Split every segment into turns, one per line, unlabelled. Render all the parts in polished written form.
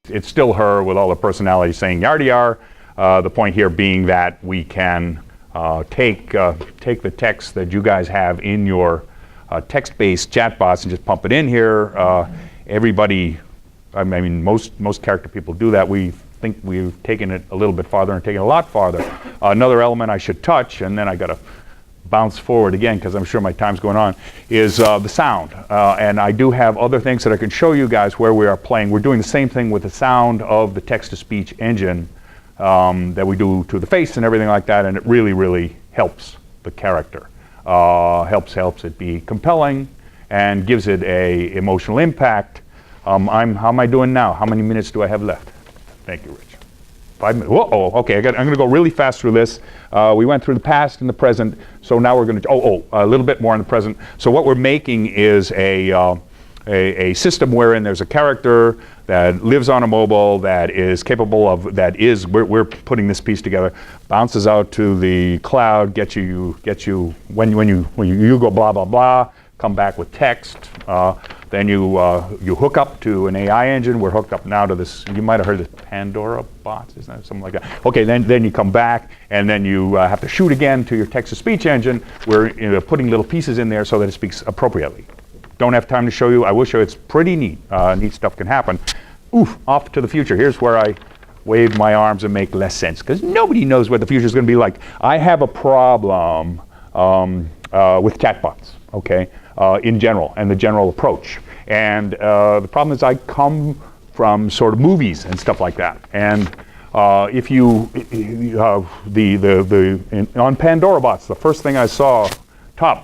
it's still her with all the personality saying yardy yar. The point here being that we can take the text that you guys have in your text-based chatbots and just pump it in here. Everybody, I mean, most character people do that. We think we've taken it a little bit farther and taken it a lot farther. Another element I should touch, and then I got to bounce forward again because I'm sure my time's going on, is the sound. And I do have other things that I can show you guys where we are playing. We're doing the same thing with the sound of the text-to-speech engine that we do to the face and everything like that, and it really, really helps the character. Helps it be compelling and gives it a emotional impact. How am I doing now? How many minutes do I have left? Thank you, Rich. 5 minutes. Whoa, okay, I'm going to go really fast through this. We went through the past and the present, so now we're going to, a little bit more in the present. So what we're making is a system wherein there's a character that lives on a mobile that is capable of, we're putting this piece together, bounces out to the cloud, gets you when you go blah, blah, blah, come back with text. Then you hook up to an AI engine. We're hooked up now to this, you might have heard of Pandora bots, isn't that something like that? Okay, then you come back and then you have to shoot again to your text-to-speech engine. We're putting little pieces in there so that it speaks appropriately. Don't have time to show you. I will show you. It's pretty neat. Neat stuff can happen. Oof, off to the future. Here's where I wave my arms and make less sense because nobody knows what the future is going to be like. I have a problem with chatbots, okay, in general, and the general approach. And the problem is I come from sort of movies and stuff like that. And if you, on Pandora bots, the first thing I saw,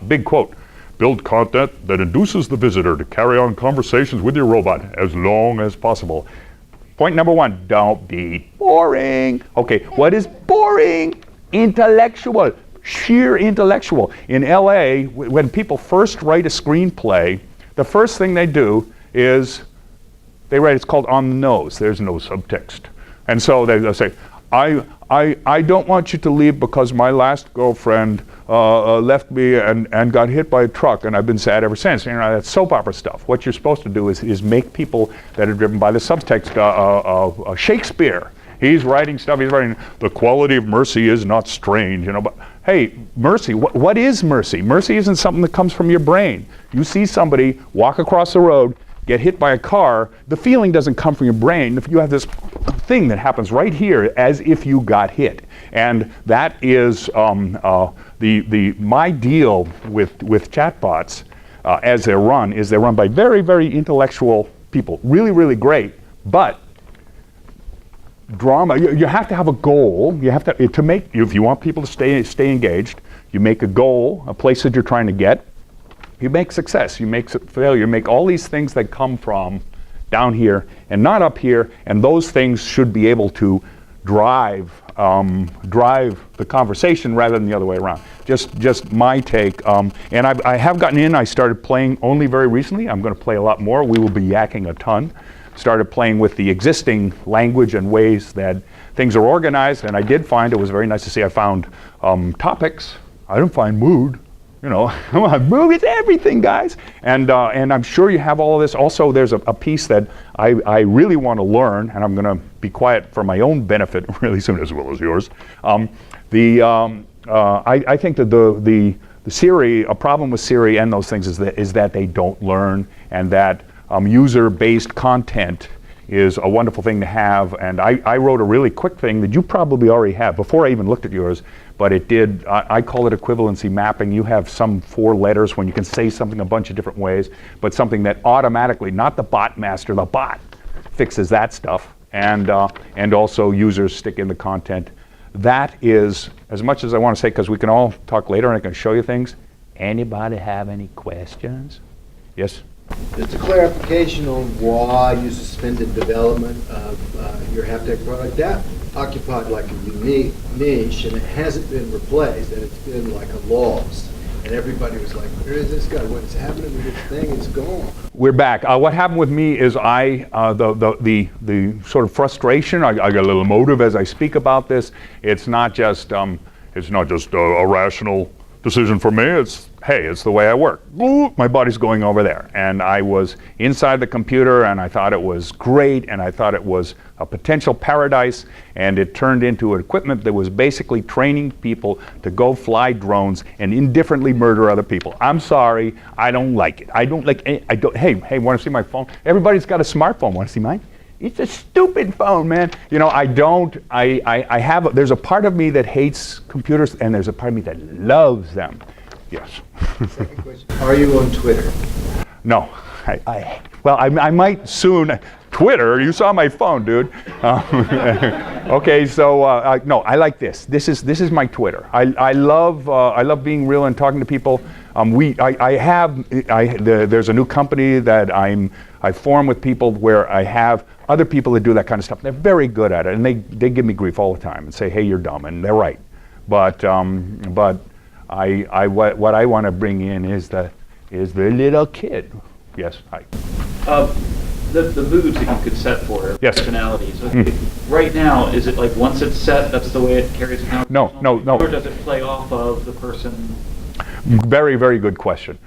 big quote, build content that induces the visitor to carry on conversations with your robot as long as possible. Point number one, don't be boring. Okay, what is boring? Intellectual, sheer intellectual. In LA, when people first write a screenplay, the first thing they do is they write, it's called on the nose. There's no subtext. And so they'll say, I don't want you to leave because my last girlfriend left me and got hit by a truck and I've been sad ever since. You know, that's soap opera stuff. What you're supposed to do is make people that are driven by the subtext. Shakespeare, he's writing stuff, he's writing, the quality of mercy is not strange, you know, but hey, mercy, what is mercy? Mercy isn't something that comes from your brain. You see somebody walk across the road, get hit by a car, the feeling doesn't come from your brain. If you have this thing that happens right here as if you got hit. And that is my deal with chatbots as they're run, is they're run by very, very intellectual people. Really, really great, but drama, you have to have a goal. You have to make, if you want people to stay engaged, you make a goal, a place that you're trying to get. You make success, you make failure, you make all these things that come from down here and not up here, and those things should be able to drive the conversation rather than the other way around. Just my take. And I have gotten in. I started playing only very recently. I'm going to play a lot more. We will be yakking a ton. Started playing with the existing language and ways that things are organized, and I did find, it was very nice to see, I found topics. I didn't find mood. You know, mood is everything, guys. And I'm sure you have all of this. Also, there's a piece that I really want to learn, and I'm going to be quiet for my own benefit really soon, as well as yours. I think that the Siri, a problem with Siri and those things is that they don't learn, and that user-based content is a wonderful thing to have. And I wrote a really quick thing that you probably already have before I even looked at yours, but it did, I call it equivalency mapping. You have some 4 letters when you can say something a bunch of different ways, but something that automatically, not the bot master, the bot fixes that stuff, and also users stick in the content. That is, as much as I want to say, because we can all talk later and I can show you things. Anybody have any questions? Yes?
Just a clarification on why you suspended development of your haptic product. That occupied like a unique niche, and it hasn't been replaced, and it's been like a loss. And everybody was like, where is this guy? What's happening with this thing? It's gone.
We're back. What happened with me is the sort of frustration, I get a little emotive as I speak about this. It's not just a rational decision for me. It's, hey, it's the way I work. My body's going over there. And I was inside the computer, and I thought it was great, and I thought it was a potential paradise, and it turned into equipment that was basically training people to go fly drones and indifferently murder other people. I'm sorry, I don't like it. Hey, want to see my phone? Everybody's got a smartphone. Want to see mine? It's a stupid phone, man. You know, there's a part of me that hates computers, and there's a part of me that loves them. Yes.
Second question. Are you on Twitter?
No. I might soon. Twitter? You saw my phone, dude. Okay, so no, I like this. This is my Twitter. I love being real and talking to people. There's a new company that I form with people where I have other people that do that kind of stuff. They're very good at it, and they give me grief all the time and say, "Hey, you're dumb," and they're right. But what I want to bring in is the little kid. Yes, hi.
The moods that you could set for it,
Yes.
personalities. Right now, is it like once it's set, that's the way it carries out?
No.
Or does it play off of the person?
Very, very good question.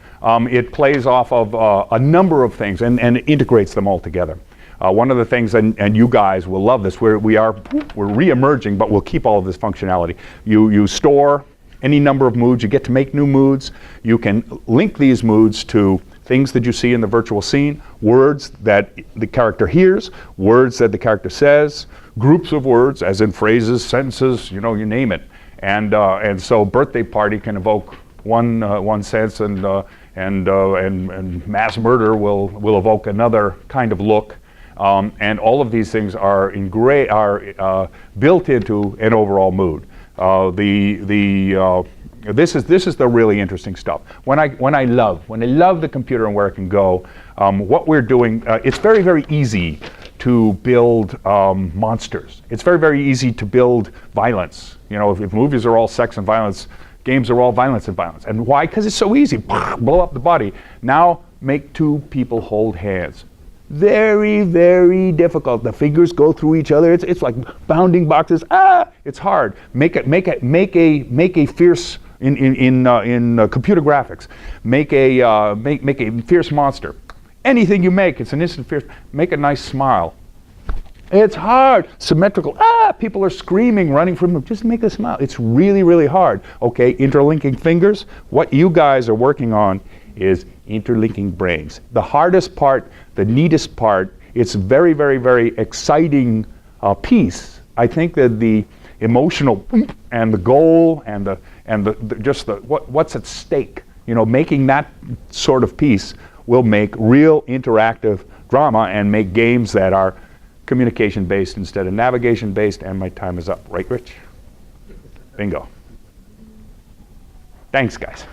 It plays off of a number of things and integrates them all together. One of the things, and you guys will love this, we're re-emerging, but we'll keep all of this functionality. You store any number of moods, you get to make new moods. You can link these moods to things that you see in the virtual scene, words that the character hears, words that the character says, groups of words, as in phrases, sentences, you name it. And so birthday party can evoke one sense, and mass murder will evoke another kind of look. And all of these things are built into an overall mood. This is the really interesting stuff. When I love the computer and where it can go, what we're doing, it's very, very easy to build monsters. It's very, very easy to build violence. If movies are all sex and violence, games are all violence and violence. And why? Because it's so easy. Blow up the body. Now make two people hold hands. Very, very difficult. The fingers go through each other. It's like bounding boxes. It's hard. Make a fierce in computer graphics. Make a fierce monster. Anything you make, it's an instant fierce. Make a nice smile. It's hard. Symmetrical. People are screaming, running from them. Just make a smile. It's really, really hard. Okay, interlinking fingers. What you guys are working on is interlinking brains. The hardest part, the neatest part, it's very, very, very exciting piece. I think that the emotional and the goal and what's at stake, making that sort of piece will make real interactive drama and make games that are communication based instead of navigation based. And my time is up, right, Rich? Bingo. Thanks, guys.